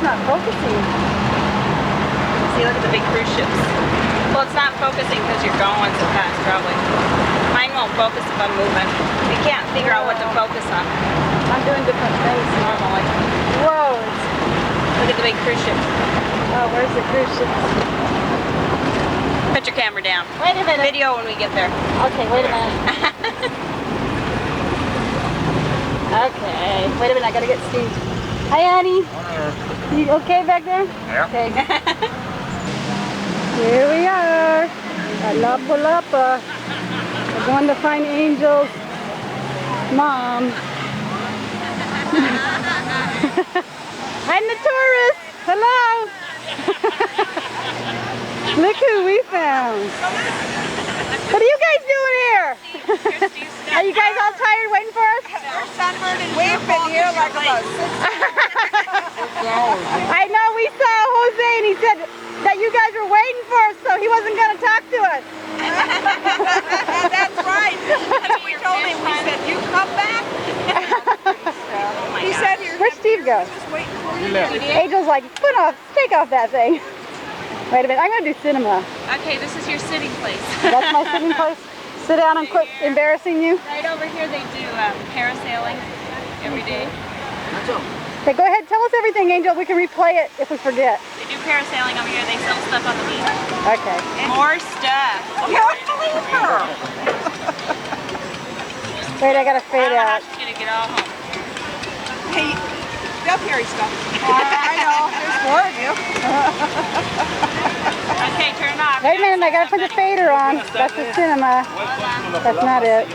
not focusing. See, look at the big cruise ships. Well, it's not focusing because you're going so fast, probably. Mine won't focus if I'm moving. You can't figure out what to focus on. I'm doing different things Normally. Whoa. Look at the big cruise ship. Oh, where's the cruise ship? Put your camera down. Wait a minute. Video when we get there. Okay, wait a minute. Okay, wait a minute, I gotta get Steve. Hi, Annie. You okay back there? Yeah. Okay. Here we are at La Palapa. We're going to find Angel's mom. I'm the tourist. Hello. Look who we found. What are you guys doing here? Are you guys all tired waiting for us? We've been here like about 6 I know, we saw Jose and he said that you guys were waiting for us, so he wasn't going to talk to us. That's right. We told him, we said, you come back? He said, Where'd Steve go? Angel's like, take off that thing. Wait a minute, I'm going to do cinema. Okay, this is your sitting place. That's my sitting place? Sit down and quit embarrassing you? Right over here they do parasailing every day. Okay, go ahead, tell us everything, Angel. We can replay it if we forget. They do parasailing over here. They sell stuff on the beach. Okay. More stuff. Can't believe her. Wait, I got to I fade don't know how out. she's going to get all home. Hey, they'll carry stuff. I know, there's 4 of you. Okay, turn it off. Wait a minute, I got to put the fader on. That's the cinema. That's not it.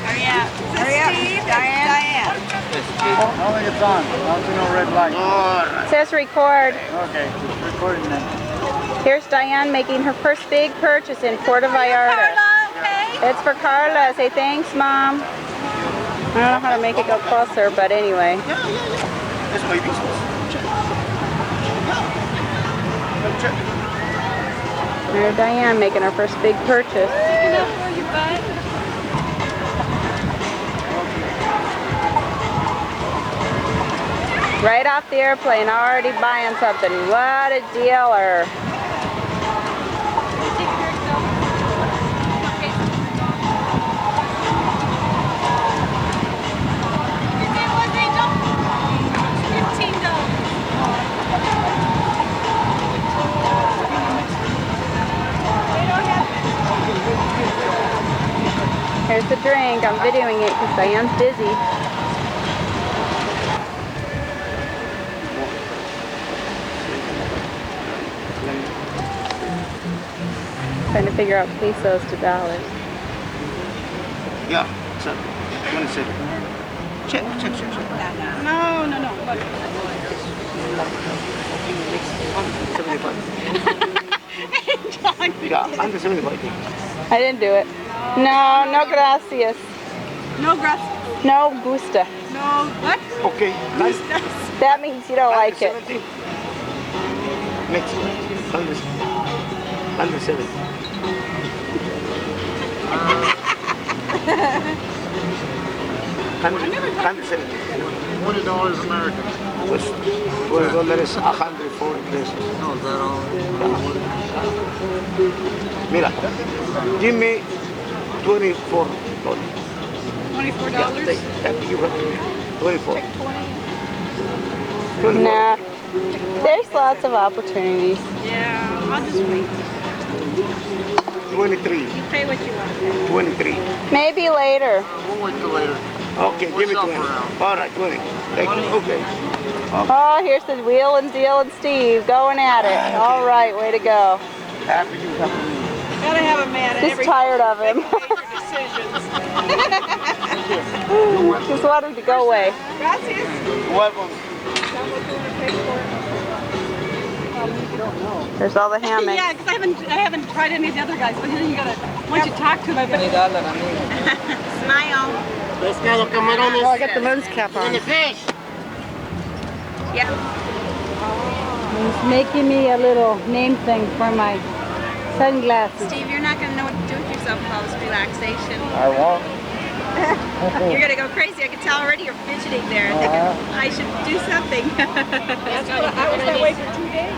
Hurry up. Hurry up, Diane. I don't think it's on. I don't see no red light. It says record. Okay, it's recording then. Here's Diane making her first big purchase in Puerto Vallarta. It's for Carla. Say thanks, Mom. I don't know how to make it go closer, but anyway. This may be There's Diane making her first big purchase. Right off the airplane, already buying something. What a dealer. Here's the drink. I'm videoing it because Diane's busy. Trying to figure out pesos to dollars. Yeah, so 27. Check. No. 75. Yeah, under 75. I didn't do it. No gracias. No gracias. No gusta. No, what? Okay, nice. That means you don't like it. 70. Next, under 70. $170. $20 American. $20 140 pesos. No, is that all? Mira, give me $24. $24? You have 24. Nah. There's lots of opportunities. Yeah, I'll just wait. 23. You pay what you want. 23. Maybe later. We'll wait till later. Okay, give me 20. All right, 20. Thank you. Okay. Oh, here's the Wheel and Deal and Steve going at it. All right, way to go. Happy you have me. Gotta have a man in Just every tired of him. decisions. Just wanted to go away. Gracias. Welcome. There's all the hammocks. Yeah, because I haven't tried any of the other guys, but then you gotta, once you talk to them, Smile. Pescado, camarones. Oh, I got the lens cap on. And the fish. Yeah. He's making me a little name thing for my sunglasses. Steve, you're not going to know what to do with yourself with all this relaxation. I won't. You're gonna go crazy. I can tell already you're fidgeting there. I should do something. I was that way for 2 days.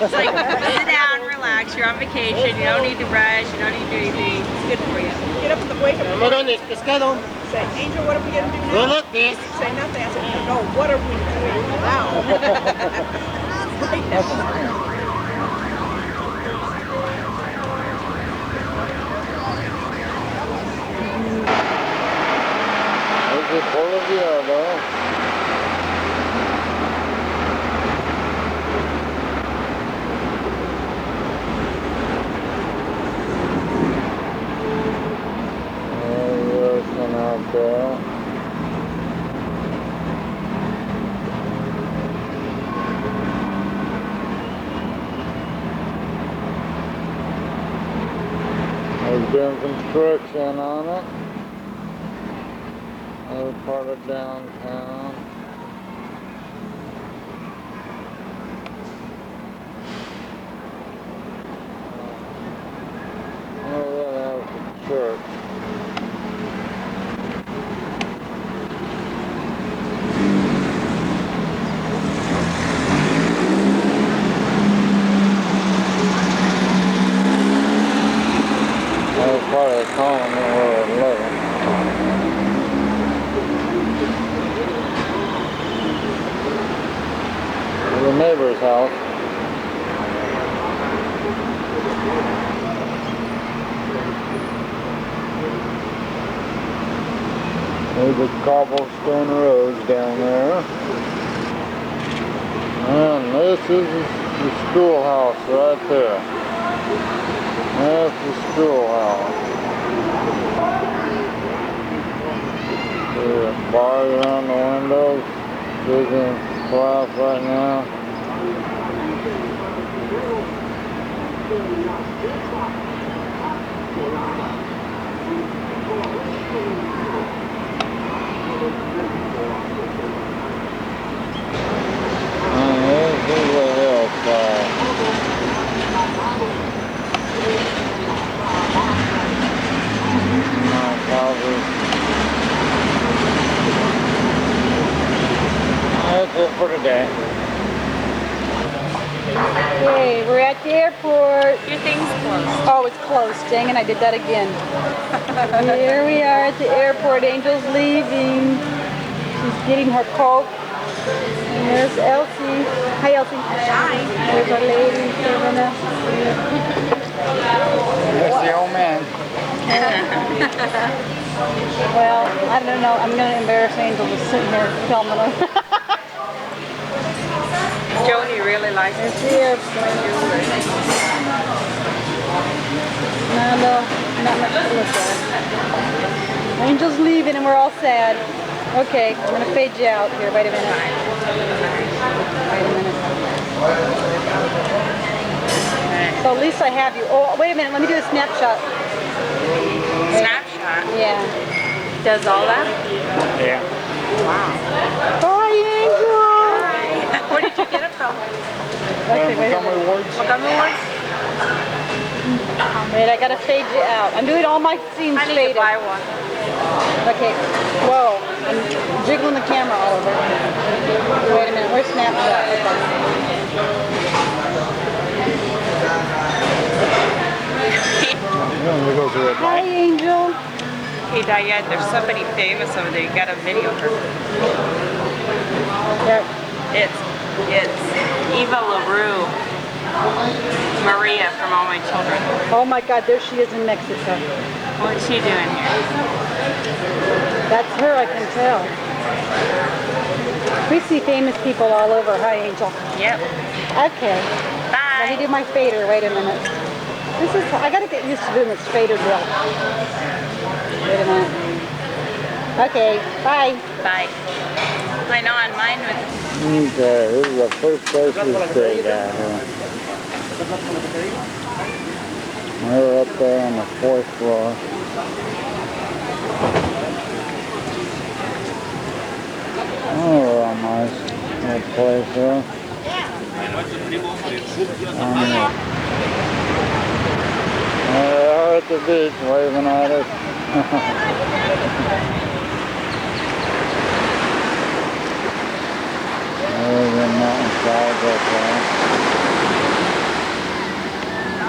It's like, sit down, relax. You're on vacation. You don't need to rush. You don't need to do anything. It's good for you. Get up in the wake up. Camarones, pescado. Say, Angel, what are we going to do now? Well, look, this. Say nothing. I said, no, what are we doing now? Right now. Puerto, Vallarta. There's one out there. There's been construction on it. Other part of downtown. Oh, that was the church. That was part of the colony where we're living. The neighbor's house. There's the cobblestone roads down there. And this is the schoolhouse right there. That's the schoolhouse. There's bars around the windows. There's in class right now. This is a hillside. Nice houses. That's it for today. Okay, we're at the airport. Your thing's closed. Oh, it's closed. Dang it, I did that again. Here we are at the airport. Angel's leaving. She's getting her coat. And there's Elsie. Hi, Elsie. Hi. There's our lady serving us. That's the old man. Well, I don't know. I'm going to embarrass Angel just sitting here filming her. Joni really likes There's the airplane. No, not much to look at. Angel's leaving and we're all sad. Okay, I'm going to fade you out here. Wait a minute. Wait a minute. So at least I have you. Oh, wait a minute. Let me do a snapshot. Snapshot. Yeah. Does all that? Yeah. Hi, Angel. Hi. Where did you get it from? Okay, wait a minute. Montgomery Woods? Wait, I gotta fade you out. I'm doing all my scenes I need faded. to buy one. Okay. Whoa. I'm jiggling the camera all over. Wait a minute. Where's snapshot? Hi, Angel. Hey, Diane, there's somebody famous over there. You gotta video her. Yeah. It's Eva LaRue. Maria from All My Children. Oh my God, there she is in Mexico. What's she doing here? That's her, I can tell. We see famous people all over. Hi, Angel. Yep. Okay. Let me Bye. do my fader. Wait a minute. I gotta get used to doing this fader drill. Wait a minute. Okay, bye. Bye. I know on mine with Okay, this is the first place we stayed down here. We're up there on the 4th floor. Oh, a nice little place here. They are at the beach waving at us. Other than mountainside, okay.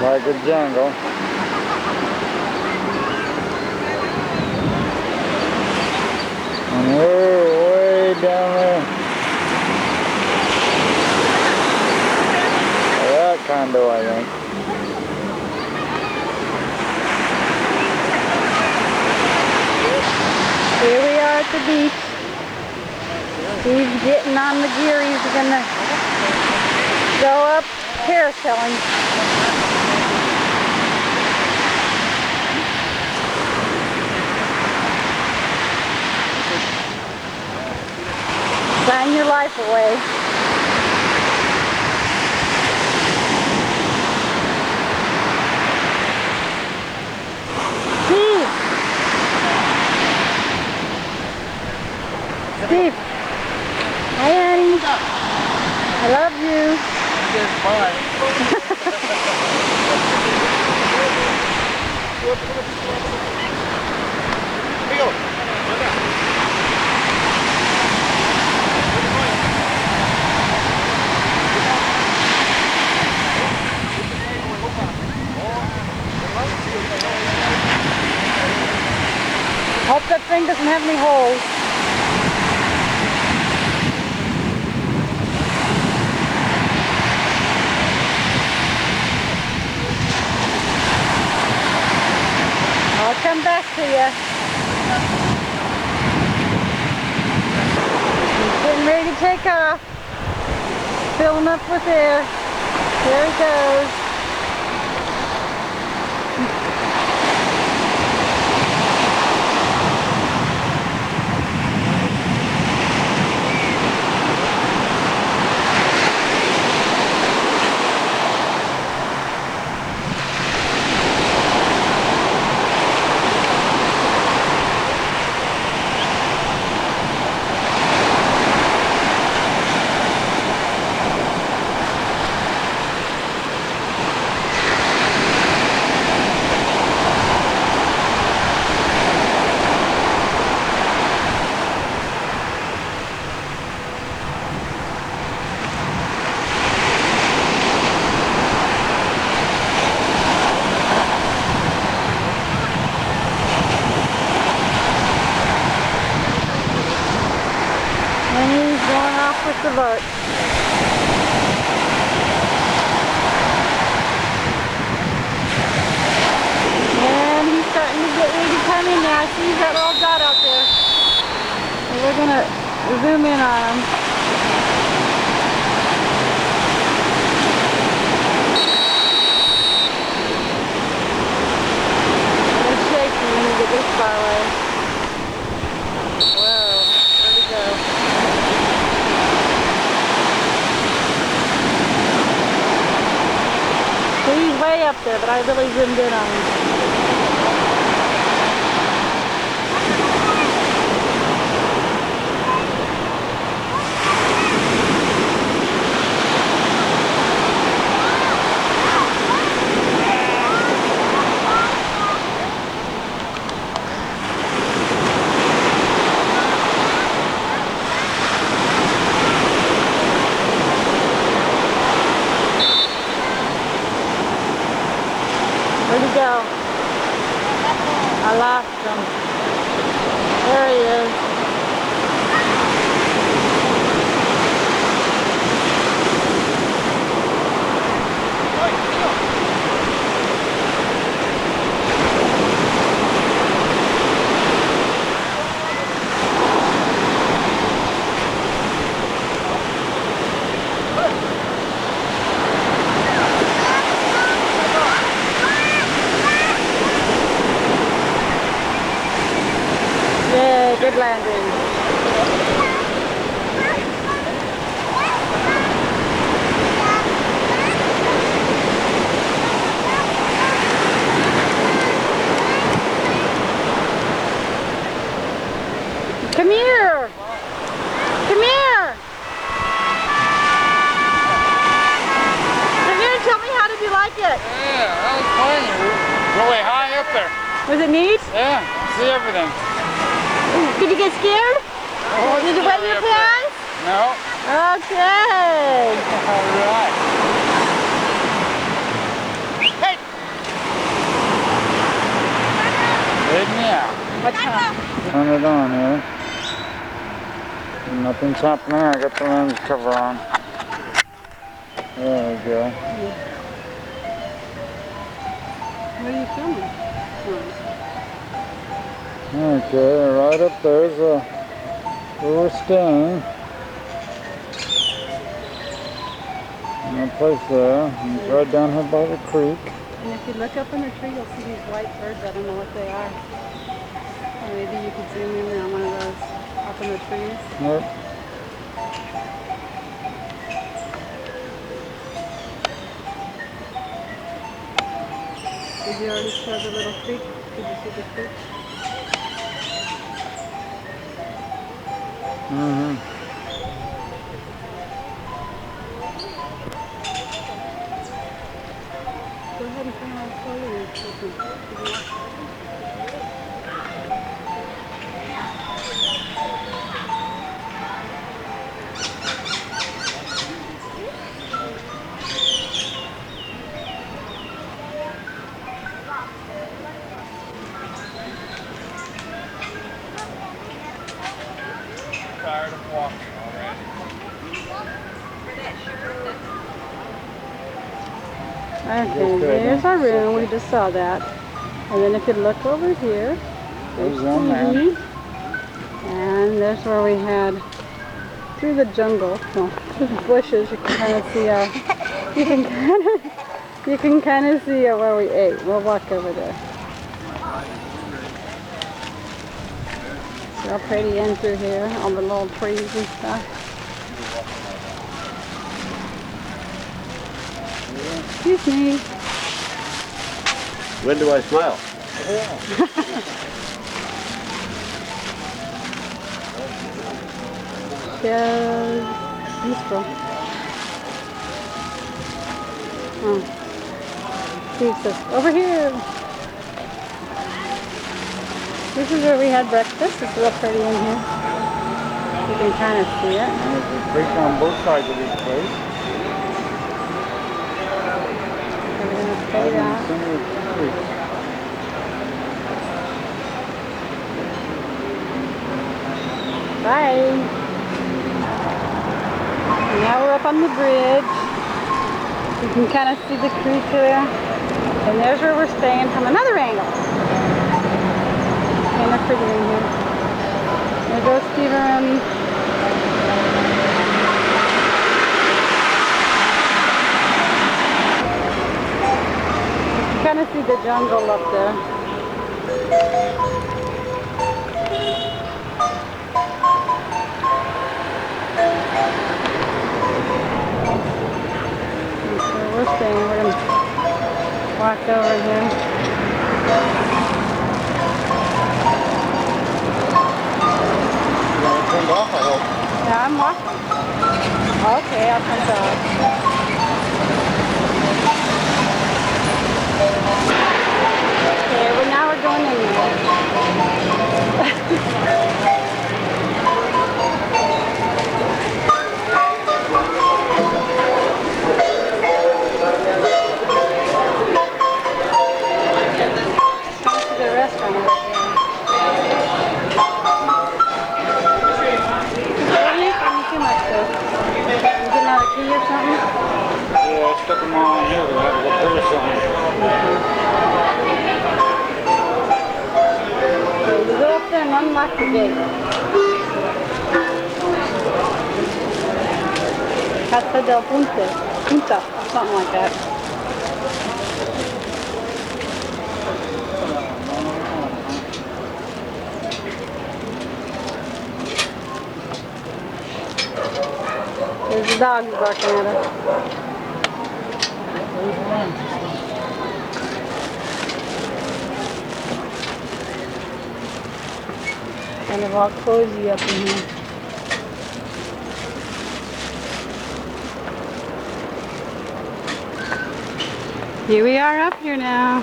Like a jungle. And we're way down there. That condo, I think. Here we are at the beach. Steve's getting on the gear. He's gonna go up parasailing. Sign your life away. Steve! Steve! Hi, Annie. I love you. Just fine. Feel. Hope that thing doesn't have any holes. I'll come back to you. He's getting ready to take off. Filling up with air. There he goes. With the boat. And he's starting to get ready to come in now. I see that little dot out there. So we're going to zoom in on him. It's shaky when you get this far away. Whoa, there we go. He's way up there, but I really zoomed in on him. Where'd he go? I lost him. There he is. Good landing. Come here. Come here. Come here and tell me, how did you like it? Yeah, that was fun. Really high up there. Was it neat? Yeah. See Did you get scared? Oh, did you wet your pants? No. Okay. Alright. Hey! Good now. What's wrong? Turn it on here. Nothing's happening. I got the lens cover on. There we go. What are you filming? Okay, right up there's where we're staying. And a place there. And it's right down here by the creek. And if you look up in the tree, you'll see these white birds. I don't know what they are. Or maybe you could zoom in on one of those up in the trees. Yep. Did you already show the little creek? Did you see the creek? Mm-hmm. Go ahead and turn around slowly and you Tired of walking already. Okay, there's our room. We just saw that. And then if you look over here, there's TV. And there's where we had, through the jungle, no, through the bushes, you can kind of see you can kind of see where we ate. We'll walk over there. It's real pretty in through here, all the little trees and stuff. Excuse me. When do I smile? Useful. Oh. Steve says, over here. This is where we had breakfast. It's real pretty in here. You can kind of see it. There's a creek on both sides of this place. We're going to stay that. Bye. And now we're up on the bridge. You can kind of see the creek there. And there's where we're staying from another angle. Kind of pretty in here. There goes Steve around. You kind of see the jungle up there. We're staying. We're going to walk over here. Turned off, I hope. Yeah, I'm walking. Okay, I'll turn it off. Okay, well now we're going anyway. Stuck them all in here, we'll have to go through something. Okay, you go up there and unlock the gate. Casa del Punta, something like that. There's the dogs barking at us. Kind of all cozy up in here. Here we are up here now.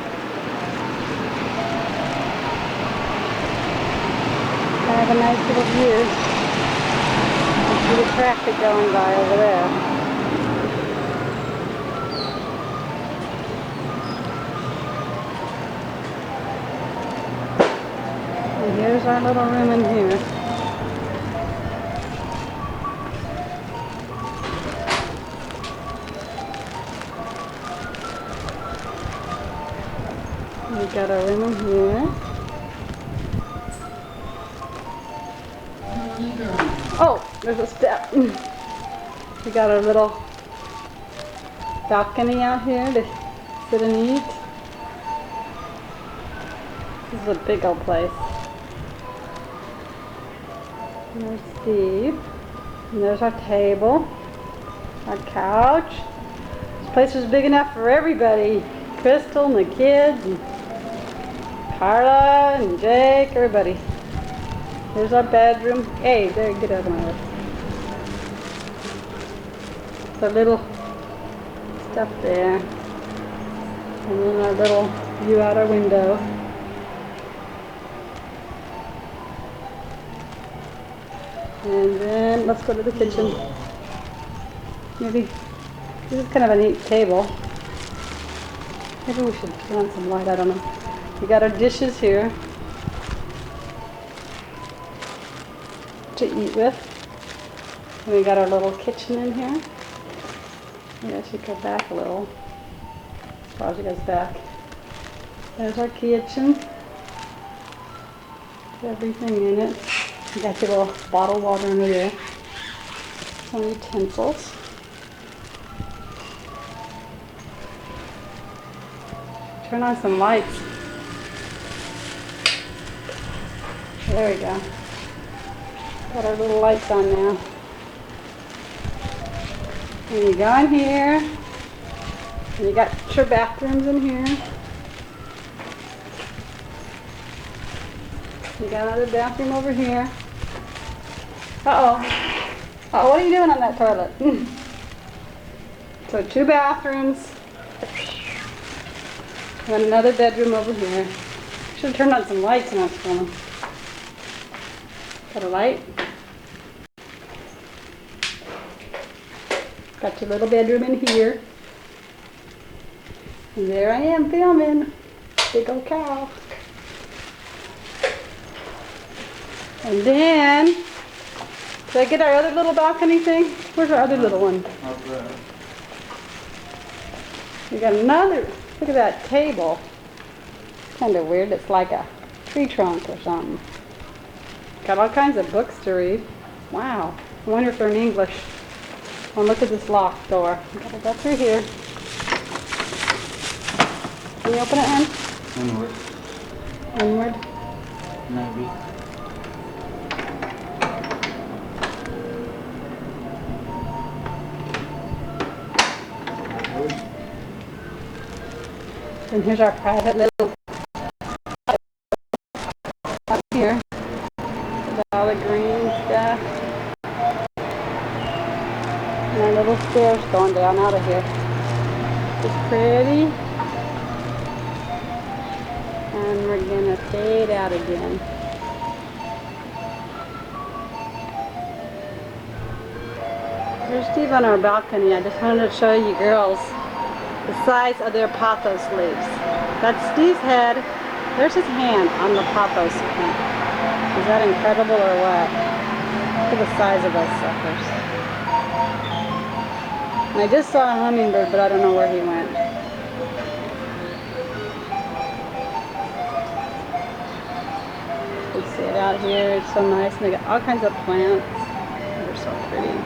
have a nice little view. You see the traffic going by over there. And here's our little room in here. We got our room in here. Oh, there's a step. We got our little balcony out here to sit and eat. This is a big old place. And there's Steve. And there's our table, our couch. This place is big enough for everybody. Crystal and the kids, and Carla and Jake, everybody. Here's our bedroom. Hey, there, get out of my way. The little stuff there. And then our little view out our window. And then let's go to the kitchen. Maybe this is kind of a neat table. Maybe we should turn on some light, I don't know. We got our dishes here to eat with. And we got our little kitchen in here. Maybe I should go back a little. As far as it goes back. There's our kitchen. Everything in it. We got your little bottled water under there. Some utensils. Turn on some lights. There we go. Got our little lights on now. And you go in here. And you got your bathrooms in here. You got another bathroom over here. Uh-oh. Oh, what are you doing on that toilet? So 2 bathrooms. And another bedroom over here. Should have turned on some lights in that corner. Got a light. Got your little bedroom in here. And there I am filming. Big old cow. And then, did I get our other little balcony thing? Where's our other little one? Up there. We got another. Look at that table. Kind of weird. It's like a tree trunk or something. Got all kinds of books to read. Wow. I wonder if they're in English. Oh, look at this locked door. We gotta go through here. Can you open it, hon? Inward. Inward. Maybe. And here's our private little up here. With all the green stuff. And our little stairs going down out of here. It's pretty. And we're gonna fade out again. Here's Steve on our balcony. I just wanted to show you girls the size of their pothos leaves. That's Steve's head. There's his hand on the pothos plant. Is that incredible or what? Look at the size of those suckers. And I just saw a hummingbird, but I don't know where he went. You see it out here. It's so nice. And they got all kinds of plants. They're so pretty.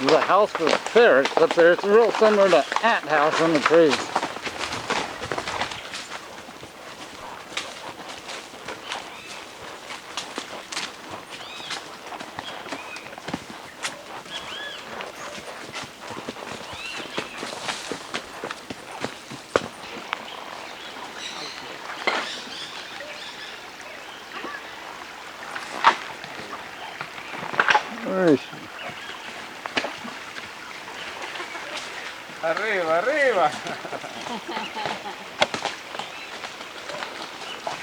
There's a house for ferrets up there. It's real similar to ant house on the trees. Where is she? Arriba, arriba.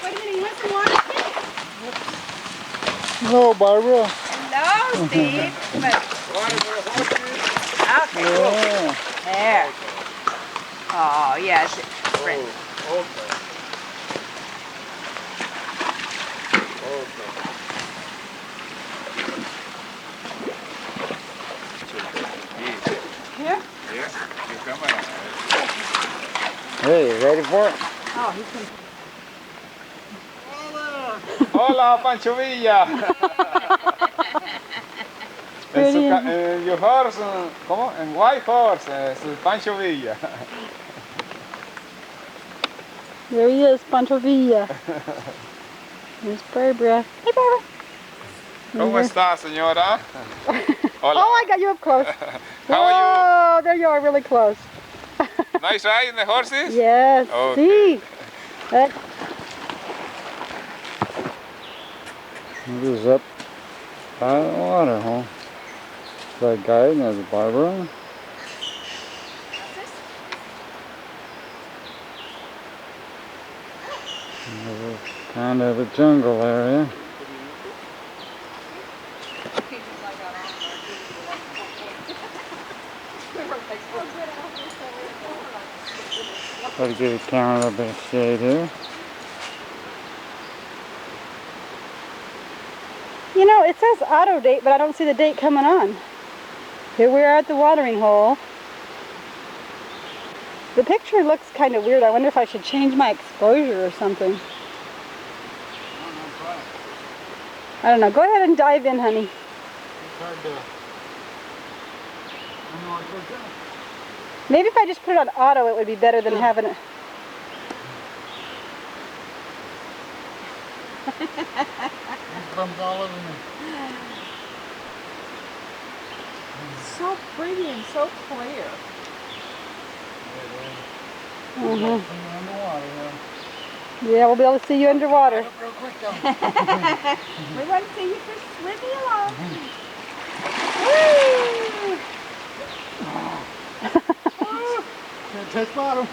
Wait a minute, you want some water? No, Barbara. Hello, Steve. Okay, Yeah. there. Oh, yes. Friend. Okay. Here? Yes, you come on. Hey, you ready for it? Oh, he can. Hola, Pancho Villa. Your horse, ¿cómo? En White Horse, es el Pancho Villa. There he is, Pancho Villa. There's Barbara. Hey, Barbara. ¿Cómo está, señora? Hola. Oh, I got you up close. How are Oh, there you are, really close. you? Nice ride in the horses? Yes. Okay. See? That, It is up by the water hole. That guy, and there's Barbara. There's kind of a jungle area. Try to get the camera a little bit of shade here. you know, it says auto date, but I don't see the date coming on. Here we are at the watering hole. The picture looks kind of weird. I wonder if I should change my exposure or something. I don't know. Go ahead and dive in, honey. Maybe if I just put it on auto, it would be better than having it. So pretty and so clear. Mm-hmm. Yeah, we'll be able to see you underwater. We want to see you fish swimming along. Can't touch bottom.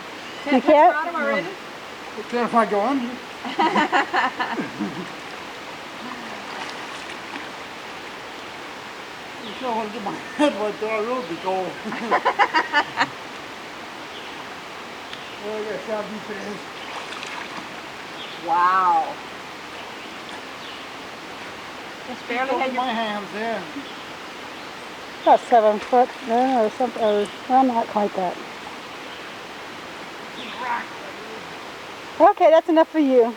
You can't? Bottom already? You can't if I go under. I want to get my head right there. I really be cold. Oh, yeah, South Beach fans. Wow. Just barely had your... my hands there. About 7 foot, or something, or well, not quite that. Okay, that's enough for you.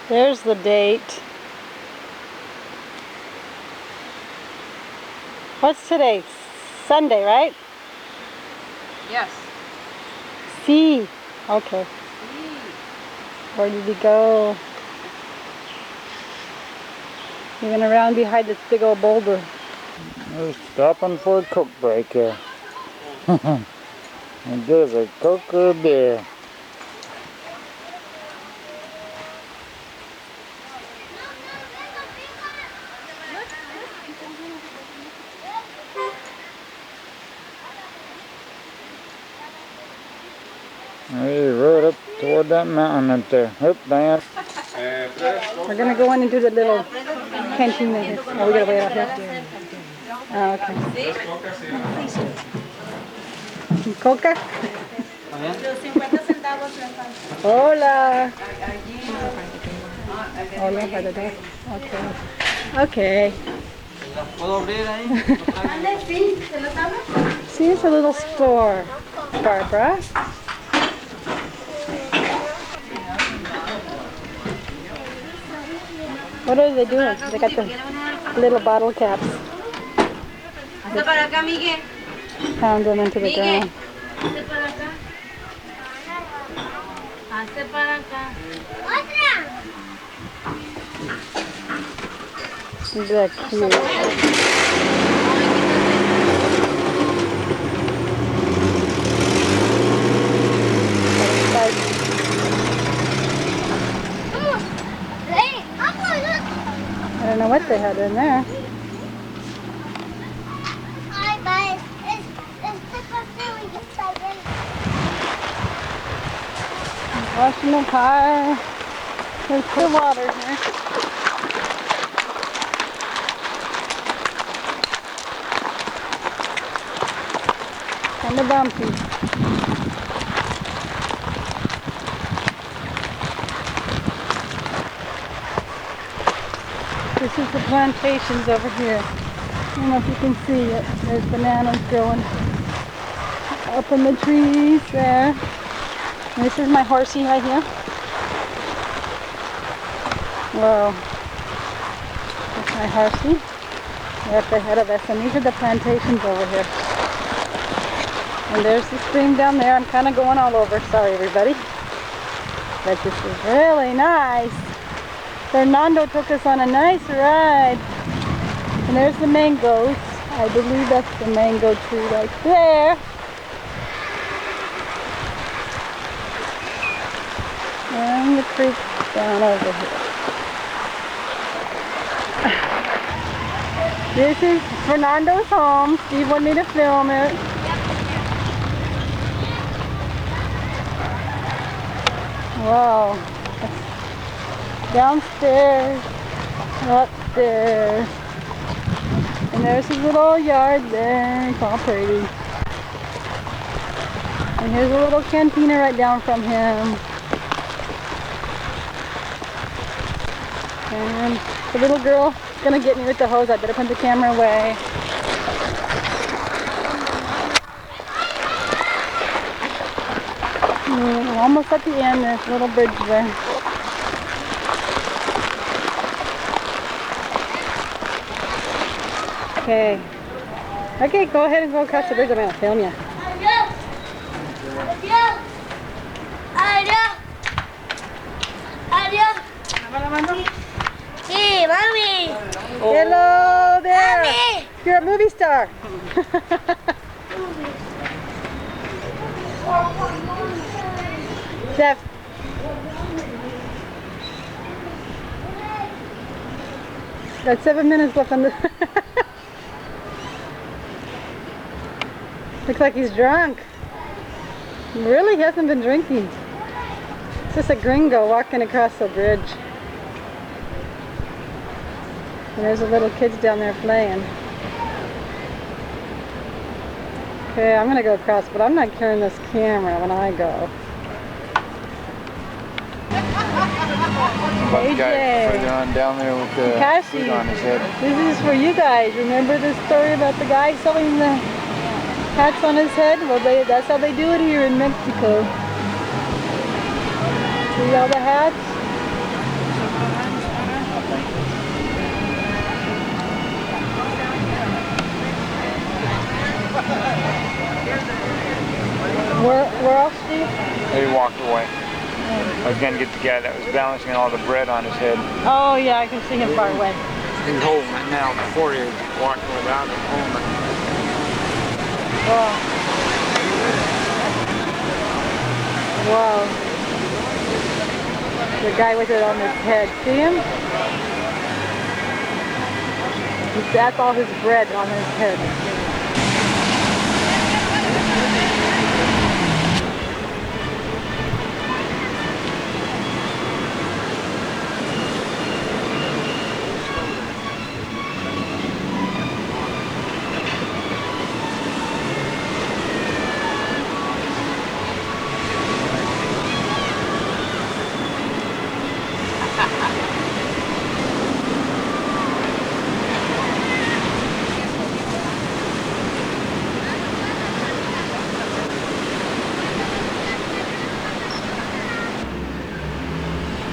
There's the date. What's today? Sunday, right? Yes. C. Okay. Where did he go? He went around behind this big old boulder. We're stopping for a Coke break here. And there's a Coke or a beer. Hey, right up toward that mountain up there. Oop, Diane. We're gonna go in and do the little cantina. Oh, we gotta wait out here. Oh, okay. Coca. Hola. Hola, para dar. Okay. Okay. See, it's a little store, Barbara. What are they doing? They got the little bottle caps. Hasta para acá, Miguel. Pound them into the Miguel. ground. Hasta para acá. Hasta para acá. Isn't that cute? I don't know what they had in there. Washing the car. There's the water here. Kind of bumpy. This is the plantations over here. I don't know if you can see it. There's bananas growing up in the trees there. And this is my horsey right here. Whoa. That's my horsey. They're up ahead of us, and these are the plantations over here. And there's the stream down there. I'm kind of going all over. Sorry, everybody. But this is really nice. Fernando took us on a nice ride. And there's the mangoes. I believe that's the mango tree right there. And the creek down over here. This is Fernando's home. Steve wanted me to film it. Wow. Downstairs, upstairs. And there's his little yard there. It's all pretty. And here's a little cantina right down from him. And the little girl is gonna get me with the hose. I better put the camera away. Almost at the end, there's a little bridge there. Okay. Okay, go ahead and go across the bridge. I'm gonna film you. Hey, mommy! Hello there! Mommy! You're a movie star! Steph. Got 7 minutes left on the... Looks like he's drunk. Really, he hasn't been drinking. It's just a gringo walking across the bridge. And there's the little kids down there playing. Okay, I'm gonna go across, but I'm not carrying this camera when I go. About the guy AJ. further on down there with the Cassie, food on his head. this is for you guys. Remember the story about the guy selling the hats on his head? Well, that's how they do it here in Mexico. See all the hats? Where else, Steve? He walked away. I was gonna get the guy that was balancing all the bread on his head. Oh yeah, I can see him far away. He's holding it now. Before he was walking without it, holding it. Wow. Wow. The guy with it on his head. See him? That's all his bread on his head.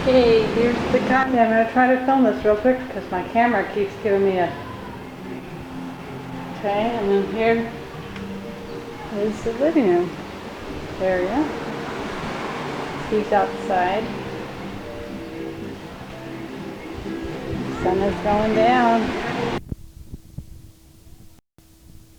Okay, here's the content. I'm going to try to film this real quick because my camera keeps giving me a Okay, and then here is the living room area. Peek outside. Sun is going down.